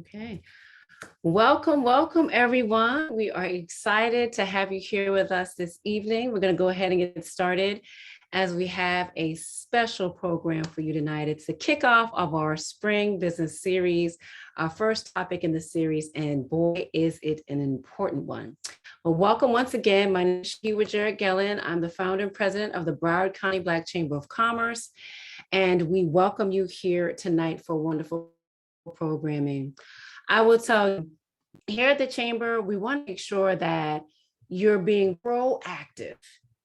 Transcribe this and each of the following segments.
Okay. Welcome, everyone. We are excited to have you here with us this evening. We're going to go ahead and get started as we have a special program for you tonight. It's the kickoff of our spring business series, our first topic in the series, and boy, is it an important one. Well, welcome once again. My name is Shewa Jarrett Gellin. I'm the founder and president of the Broward County Black Chamber of Commerce, and we welcome you here tonight for wonderful programming. I will tell you, here at the Chamber, we want to make sure that you're being proactive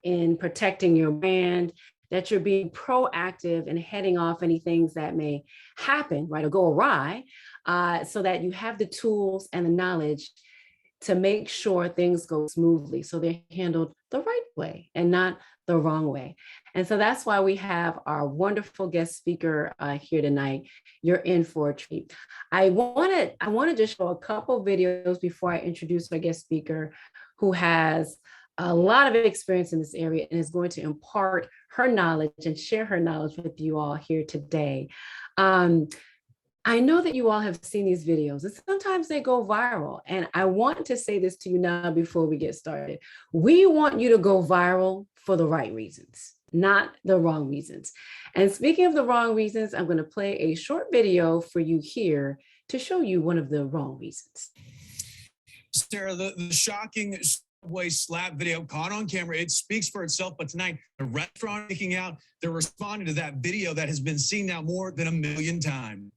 in protecting your brand, that you're being proactive in heading off any things that may happen, right, or go awry, so that you have the tools and the knowledge to make sure things go smoothly, so they're handled the right way and not the wrong way. And so that's why we have our wonderful guest speaker here tonight. You're in for a treat. I want to just show a couple videos before I introduce our guest speaker, who has a lot of experience in this area and is going to impart her knowledge and share her knowledge with you all here today. I know that you all have seen these videos and sometimes they go viral. And I want to say this to you now before we get started. We want you to go viral for the right reasons, not the wrong reasons. And speaking of the wrong reasons, I'm going to play a short video for you here to show you one of the wrong reasons. Sarah, the shocking subway slap video caught on camera, it speaks for itself. But tonight, the restaurant making out, they're responding to that video that has been seen now more than 1 million times.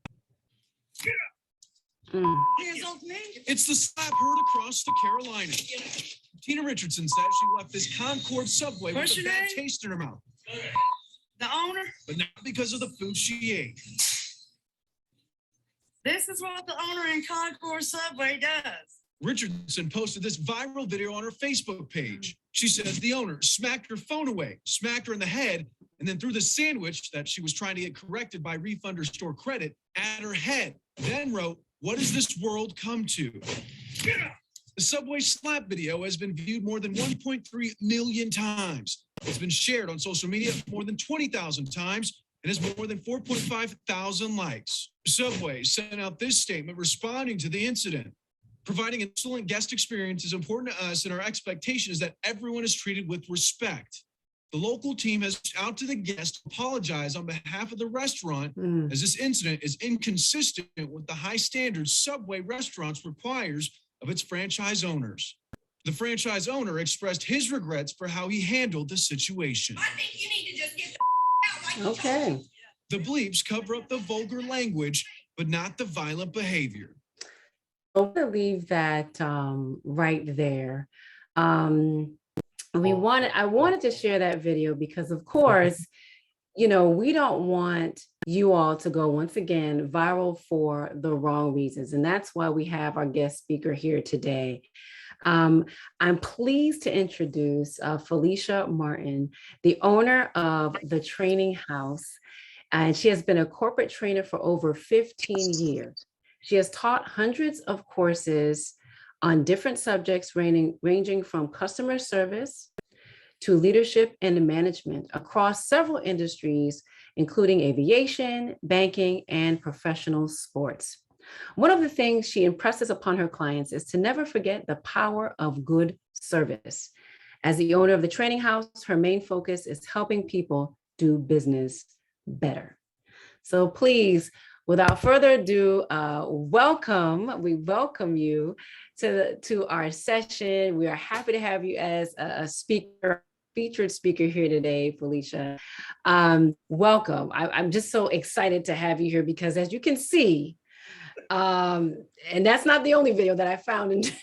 It's the slap heard across the Carolinas. Tina Richardson says she left this Concord subway with a bad taste in her mouth. The owner? But not because of the food she ate. This is what the owner in Concord subway does. Richardson posted this viral video on her Facebook page. She says the owner smacked her phone away, smacked her in the head, and then threw the sandwich that she was trying to get corrected by Refund or Store Credit at her head. Then wrote, "What has this world come to?" The subway slap video has been viewed more than 1.3 million times. It's been shared on social media more than 20,000 times and has more than 4.5 thousand likes. Subway sent out this statement responding to the incident. Providing an excellent guest experience is important to us, and our expectation is that everyone is treated with respect. The local team has reached out to the guest to apologize on behalf of the restaurant, as this incident is inconsistent with the high standards Subway restaurants requires of its franchise owners. The franchise owner expressed his regrets for how he handled the situation. I think you need to just get the out like Okay. The bleeps cover up the vulgar language, but not the violent behavior. I'm going to leave that right there. I wanted to share that video because, of course, we don't want you all to go once again viral for the wrong reasons. And that's why we have our guest speaker here today. I'm pleased to introduce Felicia Martin, the owner of the Training House. And she has been a corporate trainer for over 15 years. She has taught hundreds of courses on different subjects ranging from customer service to leadership and management across several industries, including aviation, banking, and professional sports. One of the things she impresses upon her clients is to never forget the power of good service. As the owner of the Training House, her main focus is helping people do business better. So please, without further ado, we welcome you to our session. We are happy to have you as a featured speaker here today, Felicia. Welcome. I'm just so excited to have you here because, as you can see, and that's not the only video that I found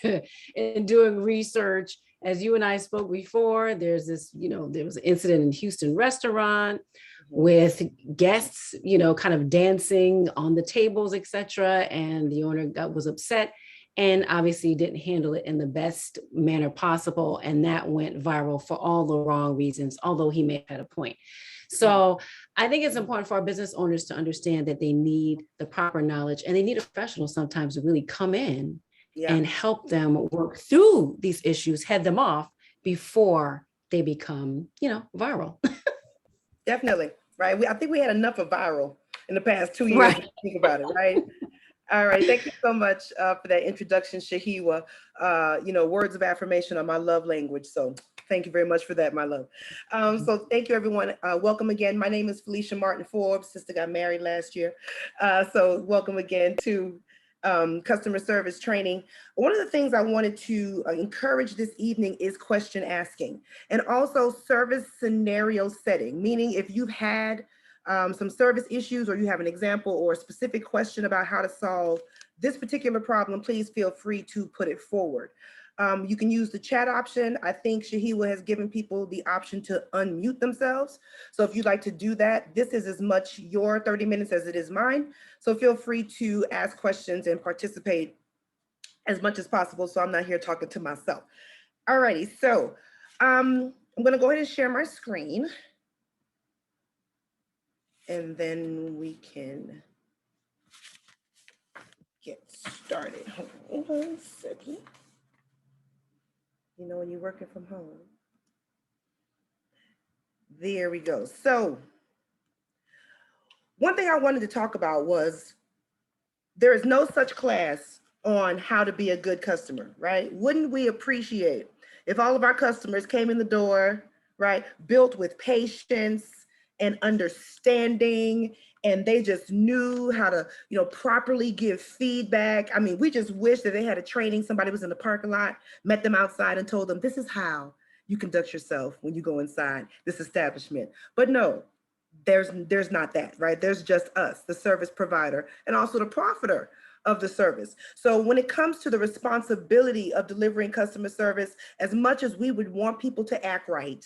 in doing research. As you and I spoke before, there was an incident in Houston restaurant with guests, kind of dancing on the tables, etc. And the owner was upset and obviously didn't handle it in the best manner possible. And that went viral for all the wrong reasons, although he may have had a point. So I think it's important for our business owners to understand that they need the proper knowledge and they need a professional sometimes to really come in and help them work through these issues, head them off before they become, viral. Definitely. Right. I think we had enough of viral in the past 2 years. Right. Think about it. Right. All right, thank you so much for that introduction, Shahiwa. Words of affirmation are my love language, so thank you very much for that, my love. So thank you, everyone. Welcome again. My name is Felicia Martin Forbes. Sister got married last year, so welcome again to customer service training. One of the things I wanted to encourage this evening is question asking and also service scenario setting, meaning if you've had some service issues or you have an example or a specific question about how to solve this particular problem, please feel free to put it forward. You can use the chat option. I think Shahiwa has given people the option to unmute themselves. So if you'd like to do that, this is as much your 30 minutes as it is mine. So feel free to ask questions and participate as much as possible so I'm not here talking to myself. All righty, so I'm gonna go ahead and share my screen and then we can get started. Hold on a second. You know, when you're working from home. There we go. So one thing I wanted to talk about was there is no such class on how to be a good customer, right? Wouldn't we appreciate if all of our customers came in the door, right, built with patience and understanding, and they just knew how to, properly give feedback. I mean, we just wish that they had a training. Somebody was in the parking lot, met them outside and told them, this is how you conduct yourself when you go inside this establishment. But no, there's not that, right? There's just us, the service provider, and also the profiter of the service. So when it comes to the responsibility of delivering customer service, as much as we would want people to act right,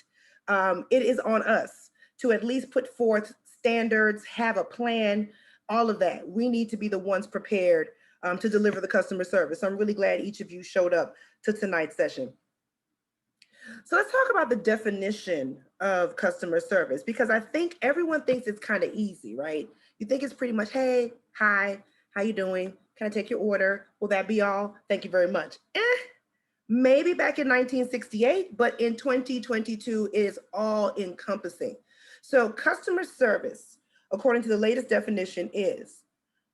it is on us to at least put forth standards, have a plan, all of that. We need to be the ones prepared to deliver the customer service. So I'm really glad each of you showed up to tonight's session. So let's talk about the definition of customer service, because I think everyone thinks it's kind of easy, right? You think it's pretty much, hey, hi, how you doing? Can I take your order? Will that be all? Thank you very much. Maybe back in 1968, but in 2022, it is all encompassing. So customer service, according to the latest definition, is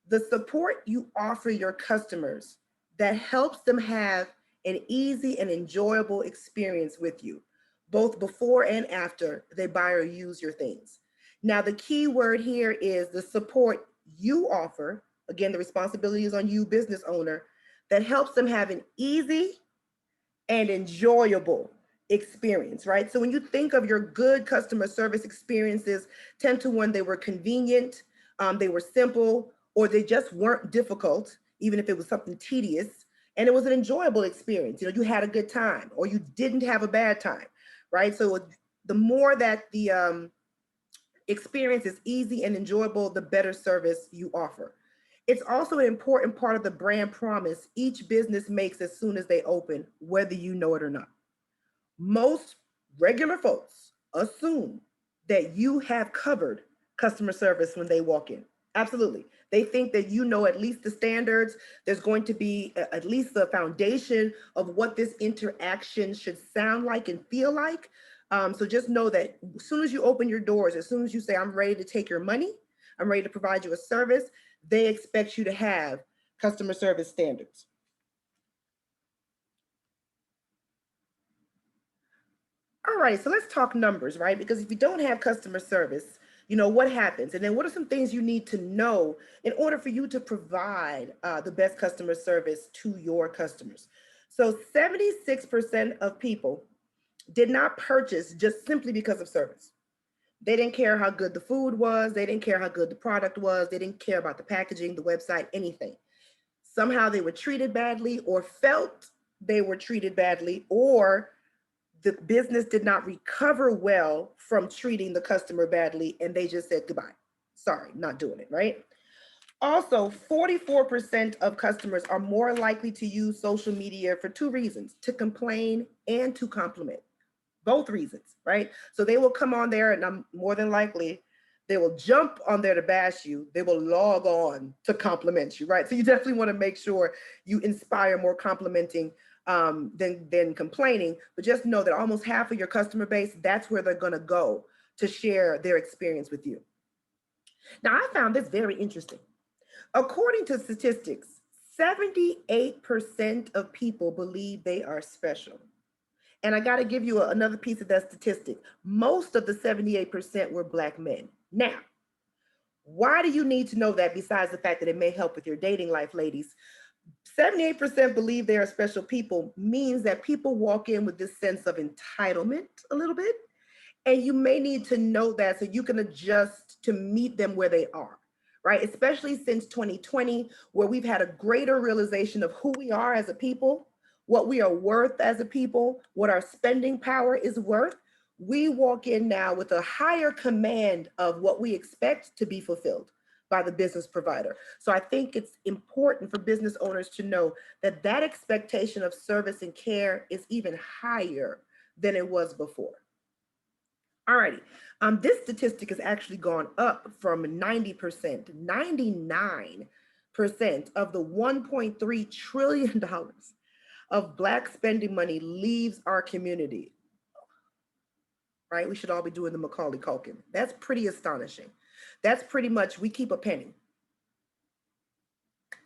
the support you offer your customers that helps them have an easy and enjoyable experience with you, both before and after they buy or use your things. Now, the key word here is the support you offer. Again, the responsibility is on you, business owner, that helps them have an easy and enjoyable experience, right? So when you think of your good customer service experiences, 10 to 1, they were convenient, they were simple, or they just weren't difficult, even if it was something tedious, and it was an enjoyable experience. You had a good time, or you didn't have a bad time, right? So the more that the experience is easy and enjoyable, the better service you offer. It's also an important part of the brand promise each business makes as soon as they open, whether you know it or not. Most regular folks assume that you have covered customer service when they walk in. Absolutely. They think that you know at least the standards. There's going to be at least the foundation of what this interaction should sound like and feel like. So just know that as soon as you open your doors, as soon as you say, I'm ready to take your money, I'm ready to provide you a service, they expect you to have customer service standards. All right, so let's talk numbers, right? Because if you don't have customer service, what happens? And then what are some things you need to know in order for you to provide the best customer service to your customers? So 76% of people did not purchase just simply because of service. They didn't care how good the food was. They didn't care how good the product was. They didn't care about the packaging, the website, anything. Somehow they were treated badly or felt they were treated badly, or the business did not recover well from treating the customer badly, and they just said goodbye. Sorry, not doing it, right? Also, 44% of customers are more likely to use social media for 2 reasons: to complain and to compliment. Both reasons, right? So they will come on there, and I'm more than likely they will jump on there to bash you. They will log on to compliment you, right? So you definitely want to make sure you inspire more complimenting than complaining. But just know that almost half of your customer base, that's where they're going to go to share their experience with you. Now, I found this very interesting. According to statistics, 78% of people believe they are special. And I got to give you another piece of that statistic. Most of the 78% were Black men. Now, why do you need to know that besides the fact that it may help with your dating life, ladies? 78% believe they are special people means that people walk in with this sense of entitlement a little bit. And you may need to know that so you can adjust to meet them where they are, right? Especially since 2020, where we've had a greater realization of who we are as a people, what we are worth as a people, what our spending power is worth. We walk in now with a higher command of what we expect to be fulfilled by the business provider. So I think it's important for business owners to know that that expectation of service and care is even higher than it was before. Alrighty, this statistic has actually gone up from 90%, 99% of the $1.3 trillion of Black spending money leaves our community, right? We should all be doing the Macaulay Culkin. That's pretty astonishing. That's pretty much, we keep a penny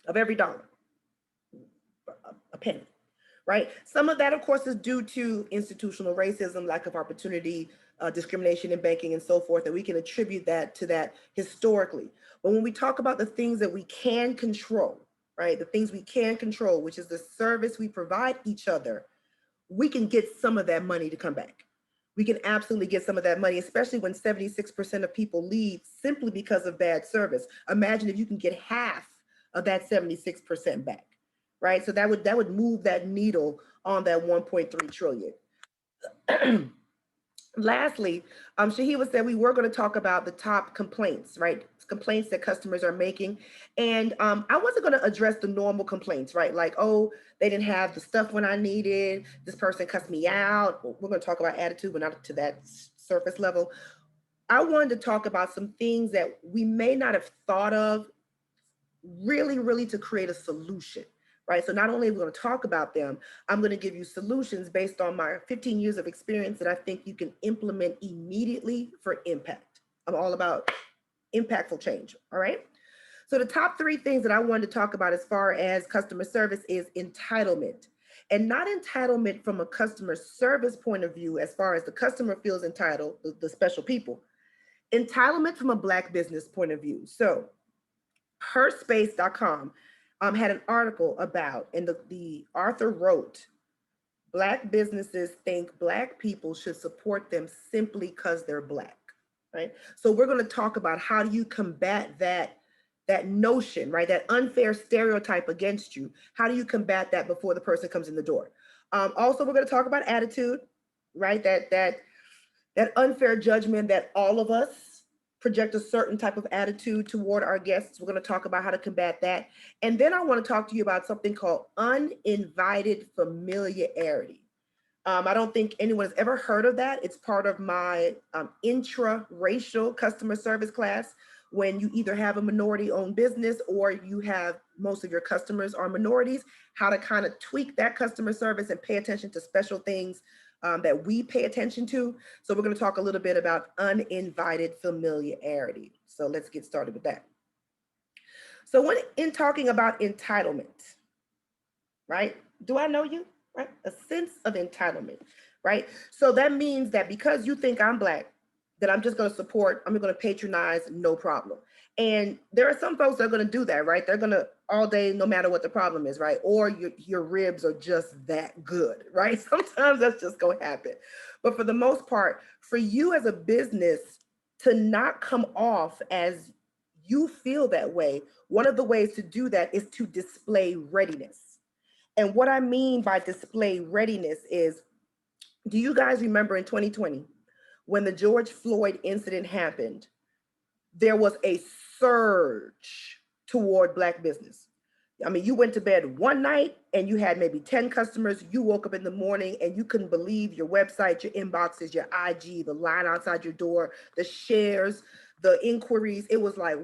of every dollar, a penny, right? Some of that, of course, is due to institutional racism, lack of opportunity, discrimination in banking and so forth, and we can attribute that to that historically. But when we talk about the things that we can control, right, the things we can control, which is the service we provide each other, we can get some of that money to come back. We can absolutely get some of that money, especially when 76% of people leave simply because of bad service. Imagine if you can get half of that 76% back, right? So that would move that needle on that 1.3 trillion. Lastly, Shahiwa said we were going to talk about the top complaints, right? Complaints that customers are making. And I wasn't going to address the normal complaints, right? Like, oh, they didn't have the stuff when I needed, this person cussed me out. We're going to talk about attitude, but not to that surface level. I wanted to talk about some things that we may not have thought of really to create a solution. Right. So not only are we going to talk about them, I'm going to give you solutions based on my 15 years of experience that I think you can implement immediately for impact. I'm all about impactful change. All right. So the top three things that I wanted to talk about as far as customer service is entitlement, and not entitlement from a customer service point of view, as far as the customer feels entitled, the special people, entitlement from a Black business point of view. So herspace.com had an article about, and the author wrote, Black businesses think Black people should support them simply because they're Black, right? So we're going to talk about how do you combat that notion, right? That unfair stereotype against you. How do you combat that before the person comes in the door? Also, we're going to talk about attitude, right? That unfair judgment that all of us project a certain type of attitude toward our guests. We're going to talk about how to combat that. And then I want to talk to you about something called uninvited familiarity. I don't think anyone has ever heard of that. It's part of my intra-racial customer service class, when you either have a minority-owned business or you have most of your customers are minorities, how to kind of tweak that customer service and pay attention to special things that we pay attention to. So we're going to talk a little bit about uninvited familiarity. So let's get started with that. So when in talking about entitlement, right? Do I know you? Right? A sense of entitlement, right? So that means that because you think I'm Black, that I'm just going to support, I'm going to patronize, no problem. And there are some folks that are going to do that, right? They're going to all day, no matter what the problem is, right? Or your ribs are just that good, right? Sometimes that's just going to happen. But for the most part, for you as a business to not come off as you feel that way, one of the ways to do that is to display readiness. And what I mean by display readiness is, do you guys remember in 2020, when the George Floyd incident happened, there was a surge toward Black business. I mean, you went to bed one night and you had maybe 10 customers. You woke up in the morning and you couldn't believe your website, your inboxes, your IG, the line outside your door, the shares, the inquiries. It was like,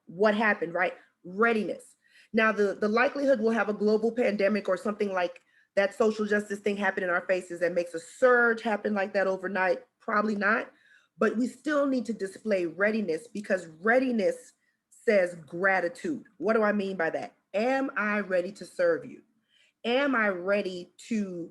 what happened, right? Readiness. Now, the likelihood we'll have a global pandemic or something like that social justice thing happen in our faces that makes a surge happen like that overnight, probably not. But we still need to display readiness, because readiness says gratitude. What do I mean by that? Am I ready to serve you? Am I ready to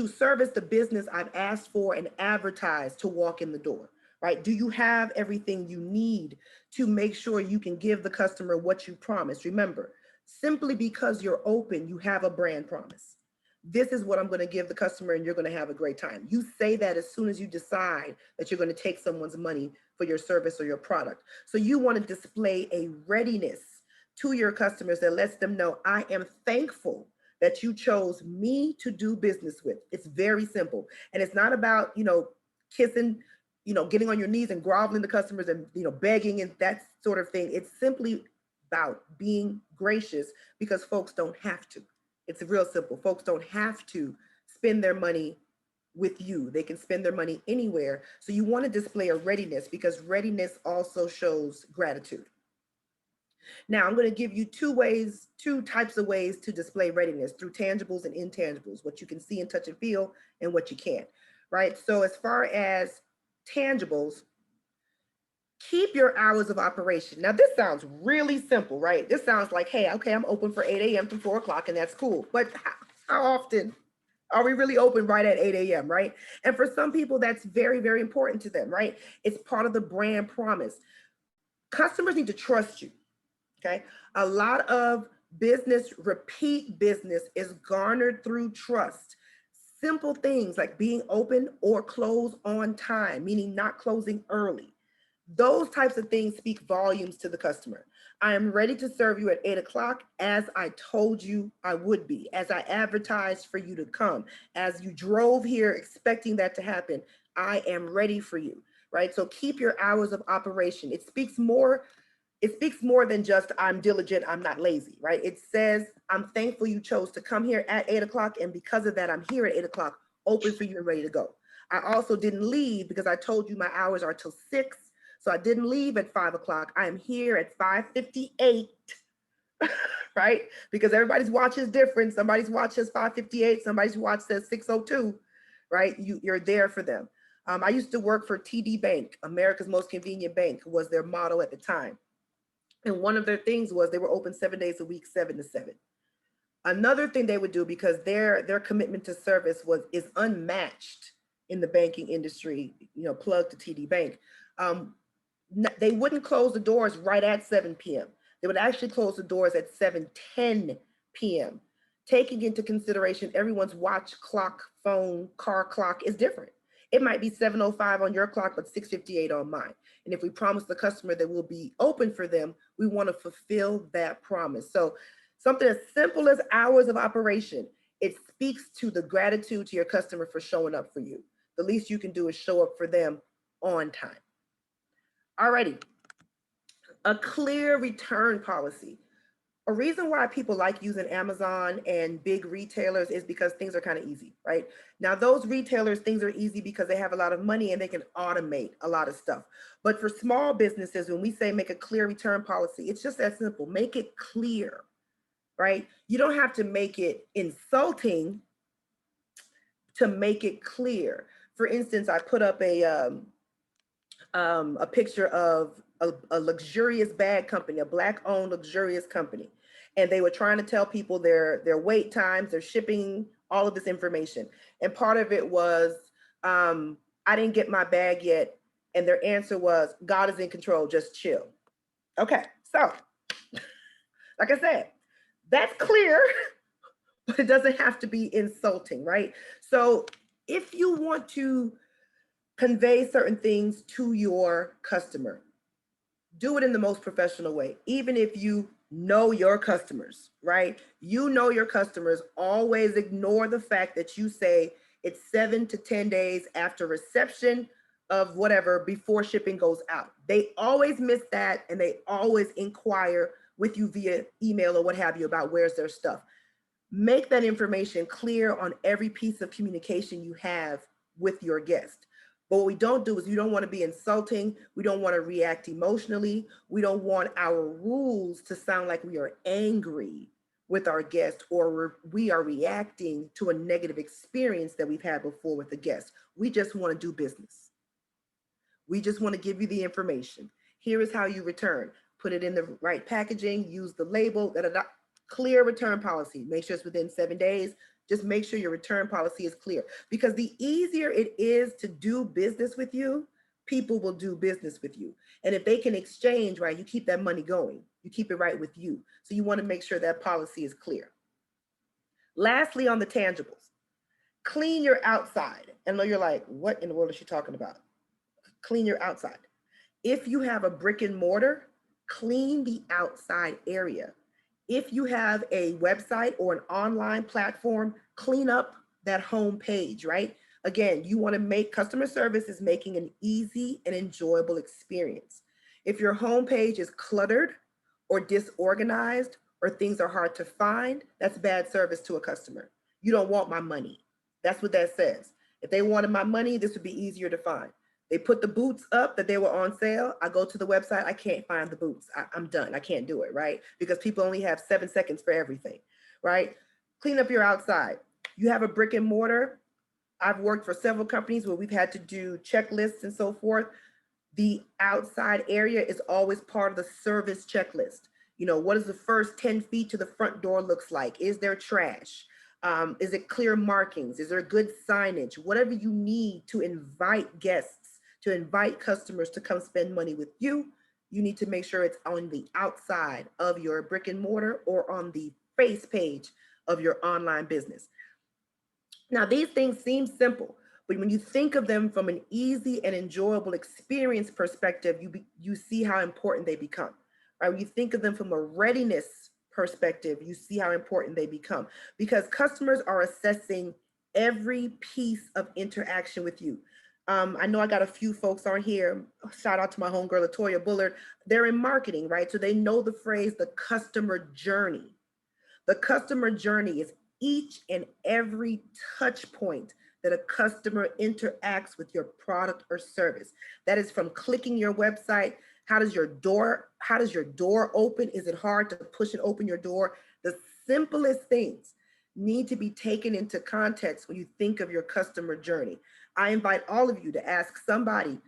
service the business I've asked for and advertise to walk in the door, right? Do you have everything you need to make sure you can give the customer what you promised? Remember, simply because you're open, you have a brand promise. This is what I'm going to give the customer and you're going to have a great time. You say that as soon as you decide that you're going to take someone's money for your service or your product. So you want to display a readiness to your customers that lets them know, I am thankful that you chose me to do business with. It's very simple. And it's not about, kissing, getting on your knees and groveling the customers and, begging and that sort of thing. It's simply about being gracious because folks don't have to. It's real simple. Folks don't have to spend their money with you. They can spend their money anywhere. So you want to display a readiness because readiness also shows gratitude. Now I'm going to give you two types of ways to display readiness through tangibles and intangibles, what you can see and touch and feel and what you can't, right? So as far as tangibles, keep your hours of operation. Now this sounds really simple, right? This sounds like, hey, okay, I'm open for 8 a.m. to 4 o'clock and that's cool. But how often are we really open right at 8 a.m., right? And for some people, that's very, very important to them, right? It's part of the brand promise. Customers need to trust you. Okay. A lot of repeat business is garnered through trust. Simple things like being open or close on time, meaning not closing early. Those types of things speak volumes to the customer. I am ready to serve you at 8 o'clock as I told you I would be, as I advertised for you to come, as you drove here expecting that to happen. I am ready for you, right? So keep your hours of operation. It speaks more than just I'm diligent, I'm not lazy, right? It says, I'm thankful you chose to come here at 8 o'clock. And because of that, I'm here at 8 o'clock, open for you and ready to go. I also didn't leave because I told you my hours are till 6. So I didn't leave at 5 o'clock. I am here at 5:58, right? Because everybody's watch is different. Somebody's watch says 5:58, somebody's watch says 6:02, right? You're there for them. I used to work for TD Bank, America's Most Convenient Bank was their motto at the time. And one of their things was they were open 7 days a week, 7 to 7. Another thing they would do, because their commitment to service is unmatched in the banking industry, plug to TD Bank. They wouldn't close the doors right at 7 p.m. They would actually close the doors at 7:10 p.m. Taking into consideration everyone's watch, clock, phone, car clock is different. It might be 7:05 on your clock, but 6:58 on mine. And if we promise the customer that we'll be open for them, we want to fulfill that promise. So something as simple as hours of operation, it speaks to the gratitude to your customer for showing up for you. The least you can do is show up for them on time. Alrighty, a clear return policy. A reason why people like using Amazon and big retailers is because things are kind of easy, right? Now, those retailers, things are easy because they have a lot of money and they can automate a lot of stuff. But for small businesses, when we say make a clear return policy, it's just that simple. Make it clear, right? You don't have to make it insulting to make it clear. For instance, I put up a picture of a luxurious bag company, a Black-owned luxurious company. And they were trying to tell people their wait times, their shipping, all of this information. And part of it was, I didn't get my bag yet. And their answer was, God is in control, just chill. Okay, so like I said, that's clear, but it doesn't have to be insulting, right? So if you want to convey certain things to your customer, do it in the most professional way. Even if you know your customers, right? You know your customers, always ignore the fact that you say it's 7 to 10 days after reception of whatever before shipping goes out. They always miss that and they always inquire with you via email or what have you about where's their stuff. Make that information clear on every piece of communication you have with your guest. But what we don't do is we don't want to be insulting. We don't want to react emotionally. We don't want our rules to sound like we are angry with our guest or we are reacting to a negative experience that we've had before with the guest. We just want to do business. We just want to give you the information. Here is how you return. Put it in the right packaging, use the label, clear return policy. Make sure it's within 7 days. Just make sure your return policy is clear, because the easier it is to do business with you, people will do business with you. And if they can exchange, right, you keep that money going. You keep it right with you. So you want to make sure that policy is clear. Lastly, on the tangibles, clean your outside. And you're like, what in the world is she talking about? Clean your outside. If you have a brick and mortar, clean the outside area. If you have a website or an online platform, clean up that home page, right? Again, you want to make customer service is making an easy and enjoyable experience. If your home page is cluttered or disorganized or things are hard to find, that's bad service to a customer. You don't want my money. That's what that says. If they wanted my money, this would be easier to find. They put the boots up that they were on sale. I go to the website, I can't find the boots. I'm done. I can't do it, right? Because people only have 7 seconds for everything, right? Clean up your outside. You have a brick and mortar. I've worked for several companies where we've had to do checklists and so forth. The outside area is always part of the service checklist. You know, what does the first 10 feet to the front door looks like? Is there trash? Is it clear markings? Is there good signage? Whatever you need to invite guests, to invite customers to come spend money with you, you need to make sure it's on the outside of your brick and mortar or on the face page of your online business. Now, these things seem simple, but when you think of them from an easy and enjoyable experience perspective, you see how important they become. Right? When you think of them from a readiness perspective, you see how important they become, because customers are assessing every piece of interaction with you. I know I got a few folks on here. Shout out to my homegirl, Latoya Bullard. They're in marketing, right? So they know the phrase, the customer journey. The customer journey is each and every touch point that a customer interacts with your product or service. That is from clicking your website. How does your door open? Is it hard to push and open your door? The simplest things need to be taken into context when you think of your customer journey. I invite all of you to ask somebody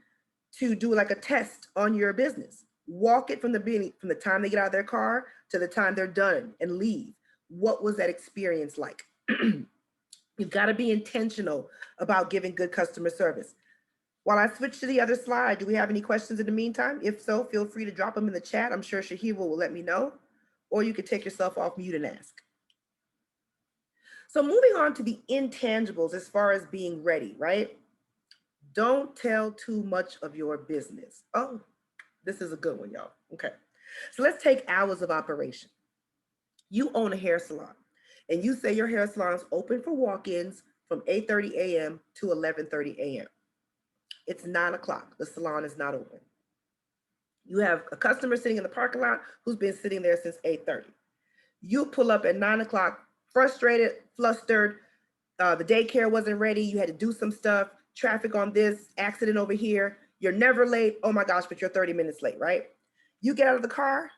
to do like a test on your business. Walk it from the beginning, from the time they get out of their car to the time they're done and leave. What was that experience like? You've got to be intentional about giving good customer service. While I switch to the other slide, do we have any questions in the meantime? If so, feel free to drop them in the chat. I'm sure Shahira will let me know, or you can take yourself off mute and ask. So moving on to the intangibles as far as being ready, right? Don't tell too much of your business. Oh, this is a good one, y'all. Okay. So let's take hours of operation. You own a hair salon and you say your hair salon is open for walk-ins from 8:30 a.m. to 11:30 a.m. It's 9 o'clock. The salon is not open. You have a customer sitting in the parking lot who's been sitting there since 8:30. You pull up at 9 o'clock, frustrated, flustered. The daycare wasn't ready. You had to do some stuff. Traffic on this, accident over here. You're never late. Oh my gosh, but you're 30 minutes late, right? You get out of the car.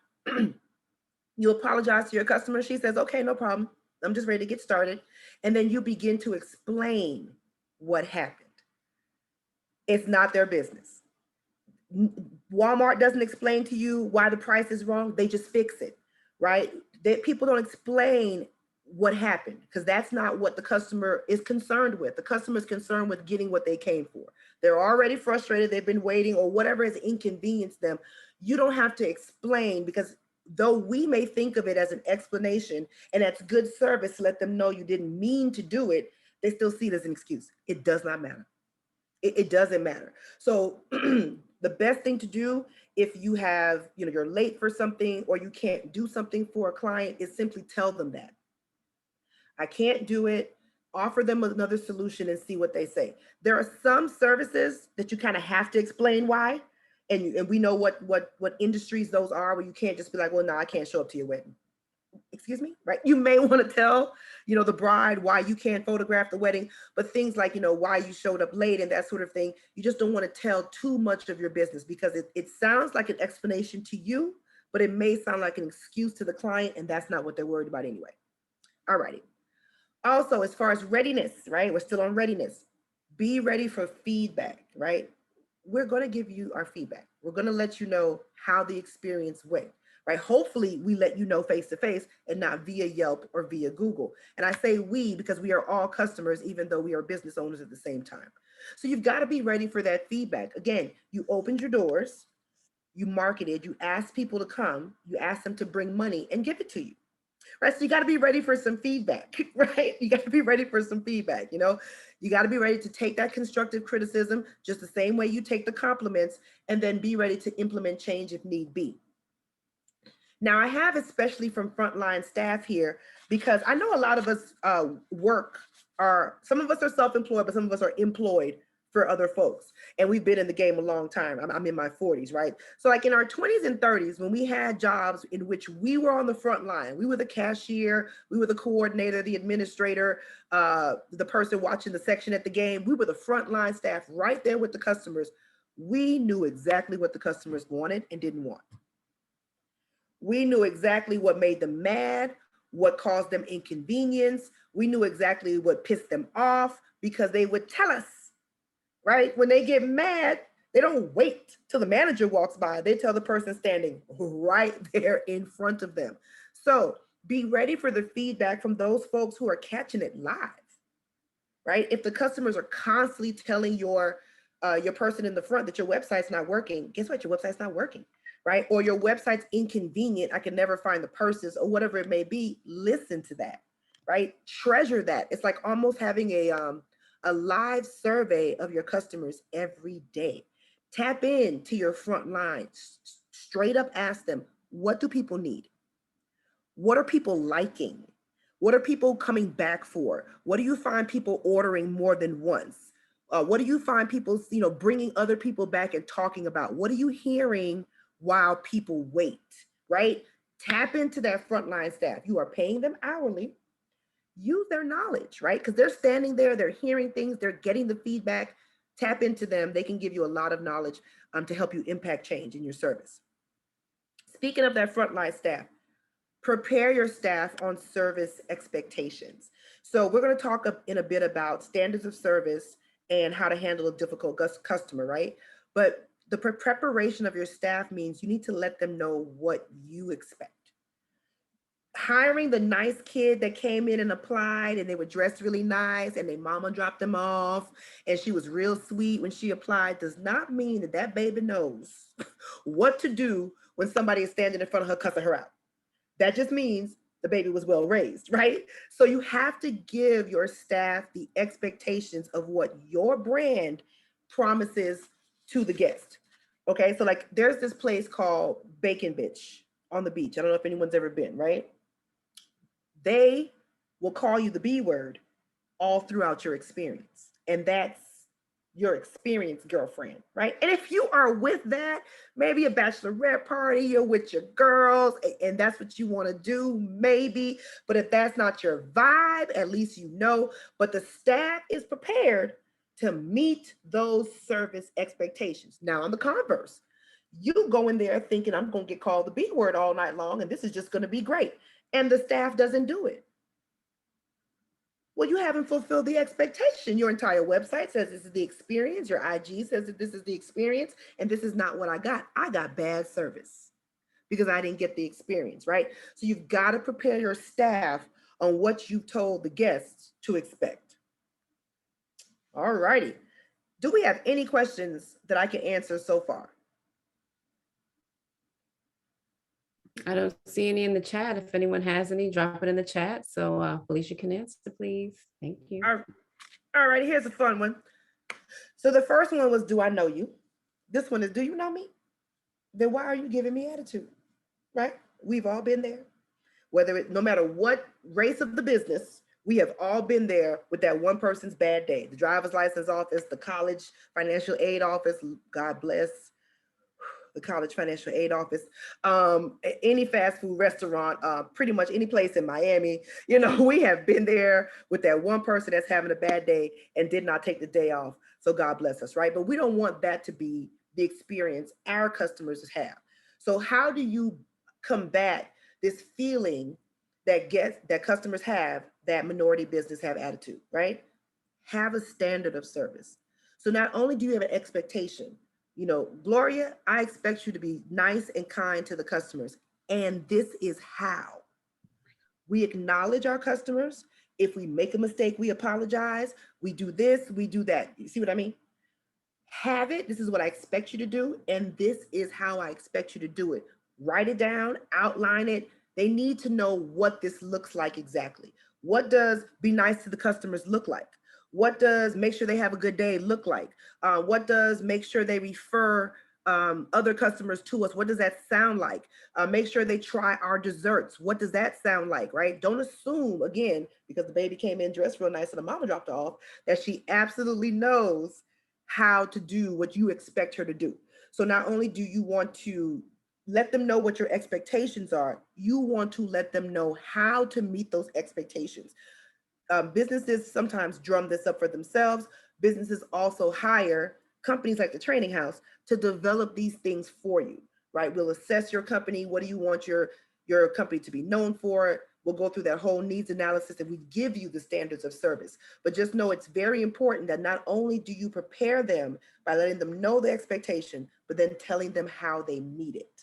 You apologize to your customer. She says, okay, no problem. I'm just ready to get started. And then you begin to explain what happened. It's not their business. Walmart doesn't explain to you why the price is wrong. They just fix it, right? People don't explain what happened because that's not what the customer is concerned with. The customer is concerned with getting what they came for. They're already frustrated. They've been waiting or whatever has inconvenienced them. You don't have to explain, because though we may think of it as an explanation and that's good service to let them know you didn't mean to do it, they still see it as an excuse. It does not matter. It doesn't matter. So the best thing to do if you have, you're late for something or you can't do something for a client is simply tell them that. I can't do it. Offer them another solution and see what they say. There are some services that you kind of have to explain why. And we know what industries those are, where you can't just be like, well, no, I can't show up to your wedding. Excuse me, right? You may want to tell, the bride why you can't photograph the wedding, but things like, why you showed up late and that sort of thing, you just don't want to tell too much of your business, because it sounds like an explanation to you, but it may sound like an excuse to the client, and that's not what they're worried about anyway. All righty. Also, as far as readiness, right? We're still on readiness. Be ready for feedback, right? we're going to give you our feedback. We're going to let you know how the experience went, right? Hopefully we let you know face to face and not via Yelp or via Google. And I say we because we are all customers, even though we are business owners at the same time. So you've got to be ready for that feedback. Again, you opened your doors, you marketed, you asked people to come, you asked them to bring money and give it to you. Right. So you got to be ready for some feedback, right? You got to be ready for some feedback. You got to be ready to take that constructive criticism just the same way you take the compliments, and then be ready to implement change if need be. Now, I have, especially from frontline staff here, because I know a lot of us some of us are self-employed, but some of us are employed for other folks. And we've been in the game a long time. I'm in my 40s, right? So like in our 20s and 30s, when we had jobs in which we were on the front line, we were the cashier, we were the coordinator, the administrator, the person watching the section at the game, we were the frontline staff right there with the customers. We knew exactly what the customers wanted and didn't want. We knew exactly what made them mad, what caused them inconvenience. We knew exactly what pissed them off because they would tell us, right? When they get mad, they don't wait till the manager walks by. They tell the person standing right there in front of them. So be ready for the feedback from those folks who are catching it live, right? If the customers are constantly telling your person in the front that your website's not working, guess what? Your website's not working, right? Or your website's inconvenient. I can never find the purses or whatever it may be. Listen to that, right? Treasure that. It's like almost having a live survey of your customers every day. Tap into your front lines. Straight up ask them, what do people need? What are people liking? What are people coming back for? What do you find people ordering more than once? What do you find people, bringing other people back and talking about? What are you hearing while people wait, right? Tap into that frontline staff. You are paying them hourly. Use their knowledge, right? Because they're standing there, they're hearing things, they're getting the feedback. Tap into them. They can give you a lot of knowledge to help you impact change in your service. Speaking of that frontline staff, prepare your staff on service expectations. So we're going to talk in a bit about standards of service and how to handle a difficult customer, right? But the preparation of your staff means you need to let them know what you expect. Hiring the nice kid that came in and applied and they were dressed really nice and their mama dropped them off and she was real sweet when she applied does not mean that that baby knows what to do when somebody is standing in front of her cussing her out. That just means the baby was well raised, right? So you have to give your staff the expectations of what your brand promises to the guest. Okay, so like there's this place called Bacon Bitch on the beach. I don't know if anyone's ever been, right? They will call you the B word all throughout your experience. And that's your experience, girlfriend, right? And if you are with that, maybe a bachelorette party, you're with your girls, and that's what you want to do, maybe. But if that's not your vibe, at least you know. But the staff is prepared to meet those service expectations. Now, on the converse, you go in there thinking, I'm going to get called the B word all night long, and this is just going to be great. And the staff doesn't do it. Well, you haven't fulfilled the expectation. Your entire website says this is the experience. Your IG says that this is the experience, and this is not what I got. I got bad service because I didn't get the experience, right? So you've got to prepare your staff on what you've told the guests to expect. All righty. Do we have any questions that I can answer so far? I don't see any in the chat. If anyone has any, drop it in the chat. So Felicia can answer, please. Thank you. All right, here's a fun one. So the first one was, do I know you? This one is, do you know me? Then why are you giving me attitude, right? We've all been there. No matter what race of the business, we have all been there with that one person's bad day. The driver's license office, the college financial aid office, God bless the college financial aid office, any fast food restaurant, pretty much any place in Miami. We have been there with that one person that's having a bad day and did not take the day off. So God bless us, right? But we don't want that to be the experience our customers have. So how do you combat this feeling that customers have that minority business have attitude, right? Have a standard of service. So not only do you have an expectation, You know, Gloria, I expect you to be nice and kind to the customers. And this is how we acknowledge our customers. If we make a mistake, we apologize. We do this, we do that. You see what I mean? Have it. This is what I expect you to do. And this is how I expect you to do it. Write it down, outline it. They need to know what this looks like exactly. What does be nice to the customers look like? What does make sure they have a good day look like? What does make sure they refer other customers to us? What does that sound like? Make sure they try our desserts. What does that sound like, right? Don't assume, again, because the baby came in dressed real nice and the mama dropped her off, that she absolutely knows how to do what you expect her to do. So not only do you want to let them know what your expectations are, you want to let them know how to meet those expectations. Businesses sometimes drum this up for themselves. Businesses also hire companies like the Training House to develop these things for you, right? We'll assess your company. What do you want your company to be known for? We'll go through that whole needs analysis and we give you the standards of service. But just know it's very important that not only do you prepare them by letting them know the expectation, but then telling them how they meet it.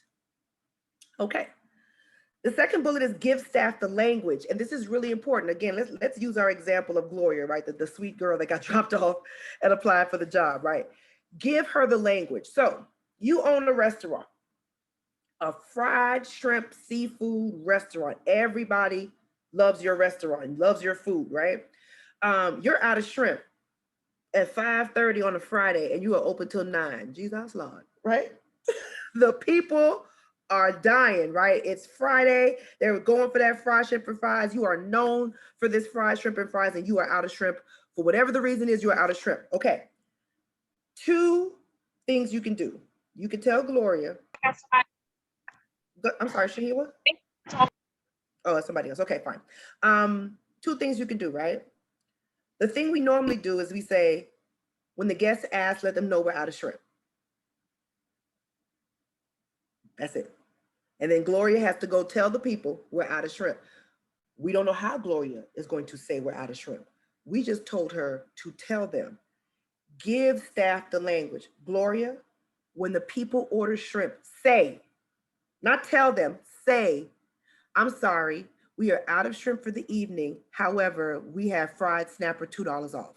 Okay. The second bullet is give staff the language. And this is really important. Again, let's use our example of Gloria, right? The sweet girl that got dropped off and applied for the job, right? Give her the language. So you own a restaurant, a fried shrimp seafood restaurant. Everybody loves your restaurant, loves your food, right? You're out of shrimp at 5:30 on a Friday and you are open till 9. Jesus Lord, right? The people are dying, right? It's Friday. They're going for that fried shrimp and fries. You are known for this fried shrimp and fries, and you are out of shrimp. For whatever the reason is, you are out of shrimp. Okay. 2 things you can do. You can tell Gloria. I'm sorry, Shahila? Oh, it's somebody else. Okay, fine. 2 things you can do, right? The thing we normally do is we say, when the guests ask, let them know we're out of shrimp. That's it. And then Gloria has to go tell the people we're out of shrimp. We don't know how Gloria is going to say we're out of shrimp. We just told her to tell them. Give staff the language. Gloria, when the people order shrimp, say, not tell them, say, I'm sorry, we are out of shrimp for the evening. However, we have fried snapper $2 off.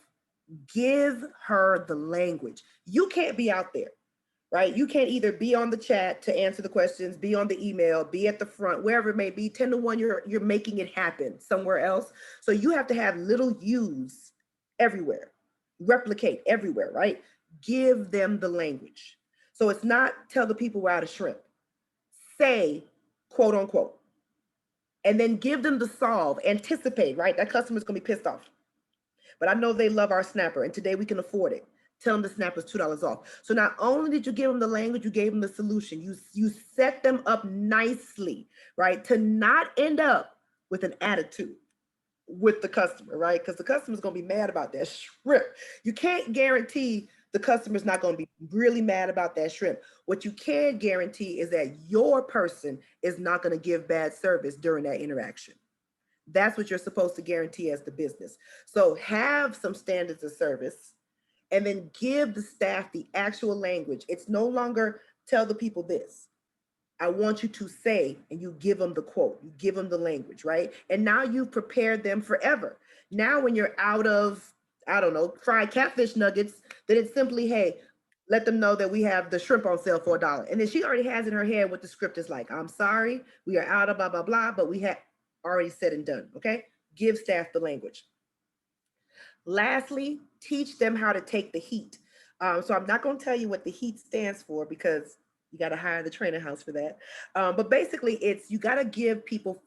Give her the language. You can't be out there, right? You can't either be on the chat to answer the questions, be on the email, be at the front, wherever it may be. 10 to 1, you're making it happen somewhere else. So you have to have little U's everywhere, replicate everywhere, right? Give them the language. So it's not tell the people we're out of shrimp. Say, quote unquote, and then give them the solve, anticipate, right? That customer's gonna be pissed off. But I know they love our snapper and today we can afford it. Tell them the snapper's $2 off. So not only did you give them the language, you gave them the solution. You set them up nicely, right? To not end up with an attitude with the customer, right? Because the customer's gonna be mad about that shrimp. You can't guarantee the customer's not gonna be really mad about that shrimp. What you can guarantee is that your person is not gonna give bad service during that interaction. That's what you're supposed to guarantee as the business. So have some standards of service and then give the staff the actual language. It's no longer tell the people this. I want you to say, and you give them the quote, you give them the language, right? And now you've prepared them forever. Now, when you're out of, I don't know, fried catfish nuggets, then it's simply, hey, let them know that we have the shrimp on sale for $1. And then she already has in her head what the script is like. I'm sorry, we are out of blah, blah, blah, but we have already said and done, okay? Give staff the language. Lastly, teach them how to take the heat. So I'm not going to tell you what the heat stands for because you got to hire the Training House for that. But basically, it's you got to give people